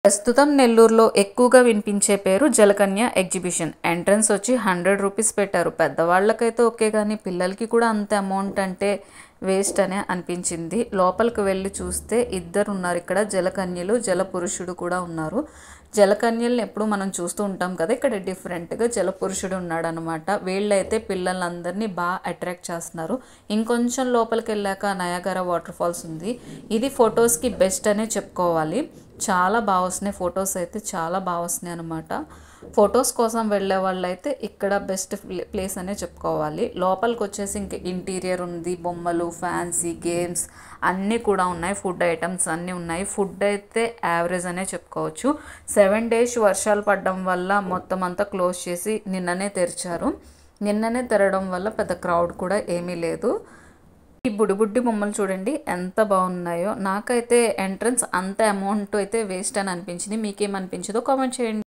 ప్రస్తుతం నెల్లూరులో ఎక్కువగా వినిపించే పేరు జలకన్య ఎగ్జిబిషన్. ఎంట్రన్స్ వచ్చి 100 రూపీస్ పెట్టారు. పెద్దవాళ్ళకైతే ఓకే, కానీ పిల్లలకి కూడా అంత అమౌంట్ అంటే వేస్ట్ అనే అనిపించింది. లోపలికి వెళ్ళి చూస్తే ఇద్దరు ఉన్నారు ఇక్కడ, జలకన్యలు, జలపురుషుడు కూడా ఉన్నారు. జలకన్యల్ని ఎప్పుడు మనం చూస్తూ ఉంటాం కదా, ఇక్కడ డిఫరెంట్గా జలపురుషుడు ఉన్నాడు అనమాట. వీళ్ళైతే పిల్లలందరినీ బాగా అట్రాక్ట్ చేస్తున్నారు. ఇంకొంచెం లోపలికి వెళ్ళాక నయాగరా వాటర్ ఫాల్స్ ఉంది. ఇది ఫొటోస్కి బెస్ట్ అనే చెప్పుకోవాలి. చాలా బాగా వస్తున్నాయి ఫొటోస్, అయితే చాలా బాగా వస్తున్నాయి అనమాట. ఫొటోస్ కోసం వెళ్ళే వాళ్ళు అయితే ఇక్కడ బెస్ట్ ప్లేస్ అనే చెప్పుకోవాలి. లోపలికి వచ్చేసి ఇంక ఇంటీరియర్ ఉంది, బొమ్మలు, ఫ్యాన్సీ గేమ్స్ అన్నీ కూడా ఉన్నాయి. ఫుడ్ ఐటమ్స్ అన్నీ ఉన్నాయి. ఫుడ్ అయితే యావరేజ్ అనే చెప్పుకోవచ్చు. 7 days వర్షాలు పడడం వల్ల మొత్తం అంతా క్లోజ్ చేసి నిన్ననే తెరిచారు. నిన్ననే తెరవడం వల్ల పెద్ద క్రౌడ్ కూడా ఏమీ లేదు. ఈ బుడ్డి బొమ్మలు చూడండి ఎంత బాగున్నాయో. నాకైతే ఎంట్రన్స్ అంత అమౌంట్ అయితే వేస్ట్ అని అనిపించింది. మీకేమనిపించిందో కామెంట్ చేయండి.